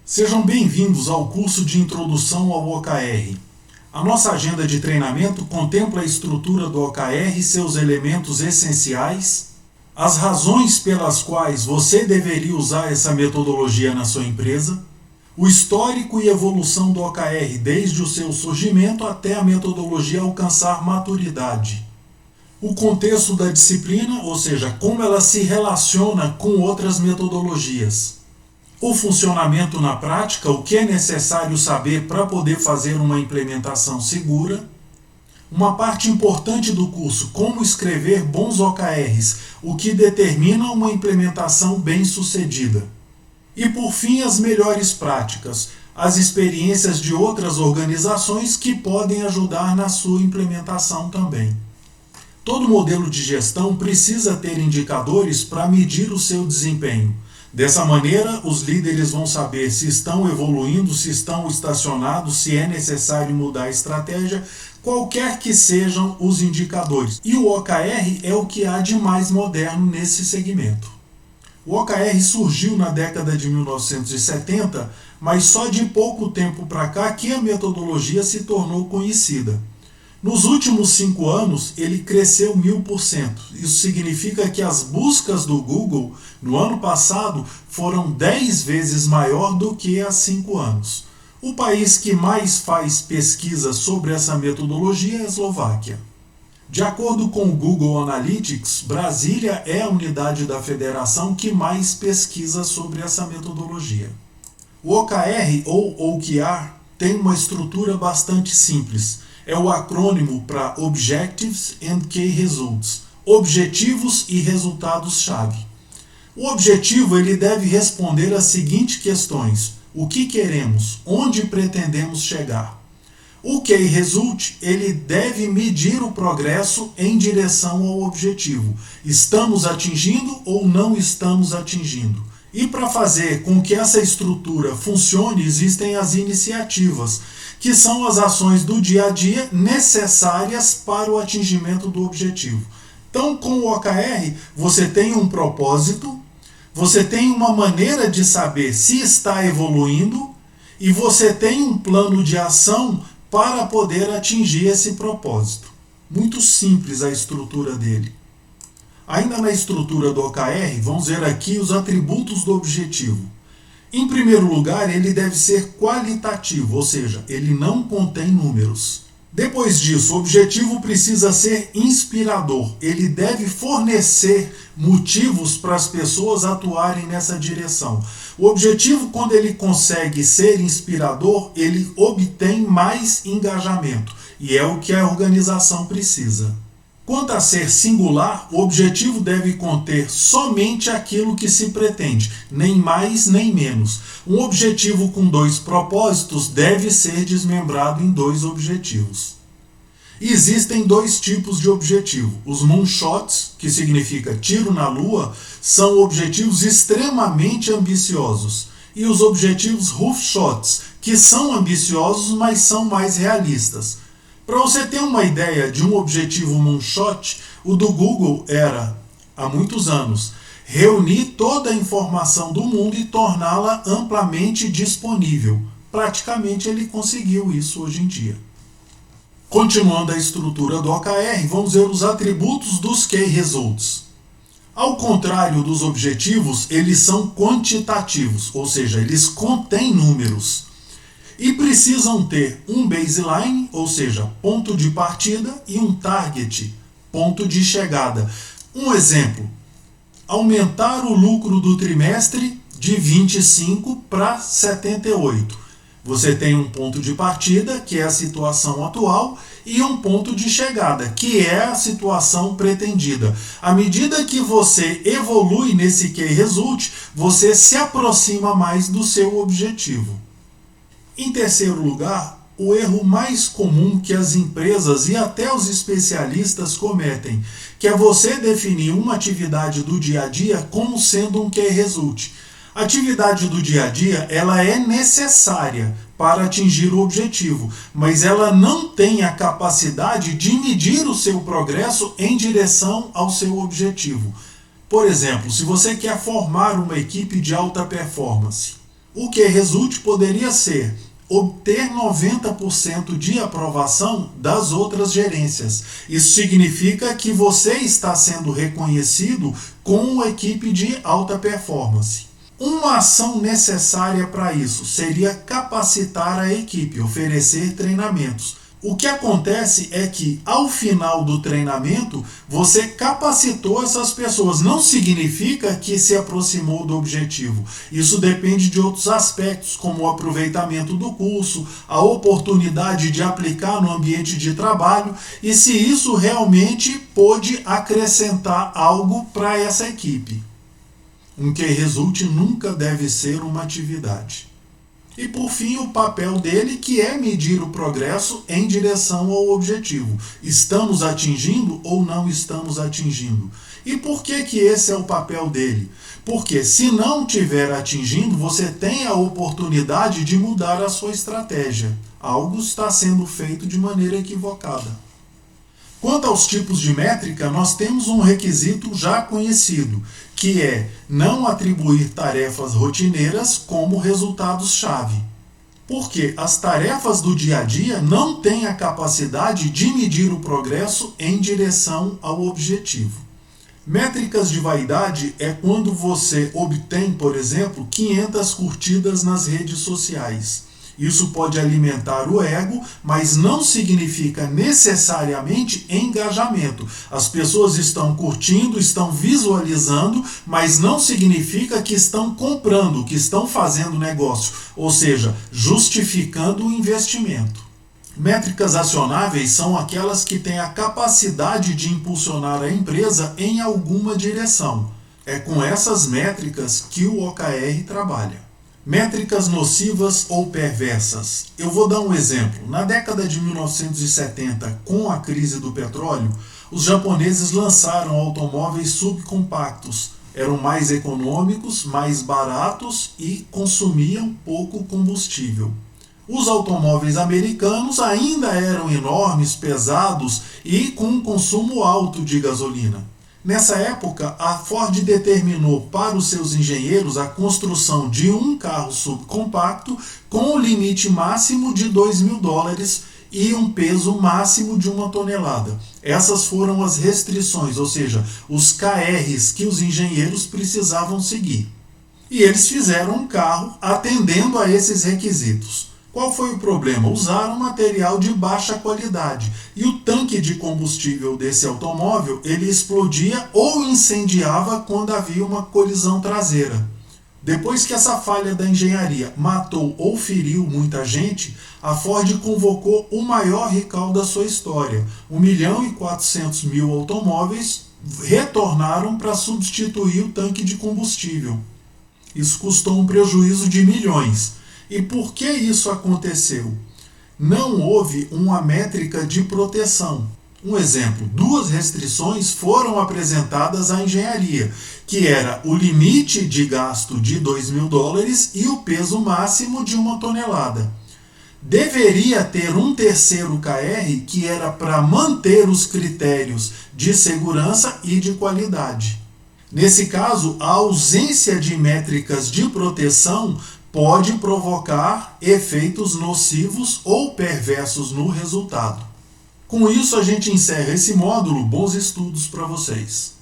Sejam bem-vindos ao curso de Introdução ao OKR. A nossa agenda de treinamento contempla a estrutura do OKR e seus elementos essenciais, as razões pelas quais você deveria usar essa metodologia na sua empresa, o histórico e evolução do OKR desde o seu surgimento até a metodologia alcançar maturidade, o contexto da disciplina, ou seja, como ela se relaciona com outras metodologias, o funcionamento na prática, o que é necessário saber para poder fazer uma implementação segura. Uma parte importante do curso, como escrever bons OKRs, o que determina uma implementação bem-sucedida. E por fim, as melhores práticas, as experiências de outras organizações que podem ajudar na sua implementação também. Todo modelo de gestão precisa ter indicadores para medir o seu desempenho. Dessa maneira, os líderes vão saber se estão evoluindo, se estão estacionados, se é necessário mudar a estratégia, qualquer que sejam os indicadores. E o OKR é o que há de mais moderno nesse segmento. O OKR surgiu na década de 1970, mas só de pouco tempo para cá que a metodologia se tornou conhecida. Nos últimos 5 anos, ele cresceu 1000%. Isso significa que as buscas do Google no ano passado foram 10 vezes maior do que há 5 anos. O país que mais faz pesquisa sobre essa metodologia é a Eslováquia. De acordo com o Google Analytics, Brasília é a unidade da federação que mais pesquisa sobre essa metodologia. O OKR ou OKR tem uma estrutura bastante simples. É o acrônimo para Objectives and Key Results, objetivos e resultados-chave. O objetivo ele deve responder às seguintes questões: o que queremos, onde pretendemos chegar. O Key Result ele deve medir o progresso em direção ao objetivo. Estamos atingindo ou não estamos atingindo? E para fazer com que essa estrutura funcione, existem as iniciativas, que são as ações do dia a dia necessárias para o atingimento do objetivo. Então, com o OKR, você tem um propósito, você tem uma maneira de saber se está evoluindo e você tem um plano de ação para poder atingir esse propósito. Muito simples a estrutura dele. Ainda na estrutura do OKR, vamos ver aqui os atributos do objetivo. Em primeiro lugar, ele deve ser qualitativo, ou seja, ele não contém números. Depois disso, o objetivo precisa ser inspirador. Ele deve fornecer motivos para as pessoas atuarem nessa direção. O objetivo, quando ele consegue ser inspirador, ele obtém mais engajamento. E é o que a organização precisa. Quanto a ser singular, o objetivo deve conter somente aquilo que se pretende, nem mais nem menos. Um objetivo com 2 propósitos deve ser desmembrado em 2 objetivos. Existem 2 tipos de objetivo. Os moonshots, que significa tiro na lua, são objetivos extremamente ambiciosos. E os objetivos roofshots, que são ambiciosos, mas são mais realistas. Para você ter uma ideia de um objetivo moonshot, o do Google era, há muitos anos, reunir toda a informação do mundo e torná-la amplamente disponível. Praticamente ele conseguiu isso hoje em dia. Continuando a estrutura do OKR, vamos ver os atributos dos Key Results. Ao contrário dos objetivos, eles são quantitativos, ou seja, eles contêm números. E precisam ter um baseline, ou seja, ponto de partida, e um target, ponto de chegada. Um exemplo: aumentar o lucro do trimestre de 25 para 78. Você tem um ponto de partida, que é a situação atual, e um ponto de chegada, que é a situação pretendida. À medida que você evolui nesse Key Result, você se aproxima mais do seu objetivo. Em terceiro lugar, o erro mais comum que as empresas e até os especialistas cometem, que é você definir uma atividade do dia a dia como sendo um Key Result. A atividade do dia a dia ela é necessária para atingir o objetivo, mas ela não tem a capacidade de medir o seu progresso em direção ao seu objetivo. Por exemplo, se você quer formar uma equipe de alta performance, O que resulte poderia ser obter 90% de aprovação das outras gerências. Isso significa que você está sendo reconhecido com uma equipe de alta performance. Uma ação necessária para isso seria capacitar a equipe, oferecer treinamentos. O que acontece é que, ao final do treinamento, você capacitou essas pessoas. Não significa que se aproximou do objetivo. Isso depende de outros aspectos, como o aproveitamento do curso, a oportunidade de aplicar no ambiente de trabalho e se isso realmente pôde acrescentar algo para essa equipe. Um que resulte nunca deve ser uma atividade. E por fim, o papel dele, que é medir o progresso em direção ao objetivo. Estamos atingindo ou não estamos atingindo? E por que esse é o papel dele? Porque se não estiver atingindo, você tem a oportunidade de mudar a sua estratégia. Algo está sendo feito de maneira equivocada. Quanto aos tipos de métrica, nós temos um requisito já conhecido, que é não atribuir tarefas rotineiras como resultados-chave. Porque as tarefas do dia a dia não têm a capacidade de medir o progresso em direção ao objetivo. Métricas de vaidade é quando você obtém, por exemplo, 500 curtidas nas redes sociais. Isso pode alimentar o ego, mas não significa necessariamente engajamento. As pessoas estão curtindo, estão visualizando, mas não significa que estão comprando, que estão fazendo negócio, ou seja, justificando o investimento. Métricas acionáveis são aquelas que têm a capacidade de impulsionar a empresa em alguma direção. É com essas métricas que o OKR trabalha. Métricas nocivas ou perversas. Eu vou dar um exemplo. Na década de 1970, com a crise do petróleo, os japoneses lançaram automóveis subcompactos. Eram mais econômicos, mais baratos e consumiam pouco combustível. Os automóveis americanos ainda eram enormes, pesados e com um consumo alto de gasolina. Nessa época, a Ford determinou para os seus engenheiros a construção de um carro subcompacto com o limite máximo de $2.000 e um peso máximo de 1 tonelada. Essas foram as restrições, ou seja, os KRs que os engenheiros precisavam seguir. E eles fizeram um carro atendendo a esses requisitos. Qual foi o problema? Usaram material de baixa qualidade e o tanque de combustível desse automóvel ele explodia ou incendiava quando havia uma colisão traseira. Depois que essa falha da engenharia matou ou feriu muita gente, a Ford convocou o maior recall da sua história. 1.400.000 automóveis retornaram para substituir o tanque de combustível. Isso custou um prejuízo de milhões. E por que isso aconteceu? Não houve uma métrica de proteção. Um exemplo, 2 restrições foram apresentadas à engenharia, que era o limite de gasto de $2.000 e o peso máximo de 1 tonelada. Deveria ter um terceiro KR que era para manter os critérios de segurança e de qualidade. Nesse caso, a ausência de métricas de proteção pode provocar efeitos nocivos ou perversos no resultado. Com isso, a gente encerra esse módulo. Bons estudos para vocês!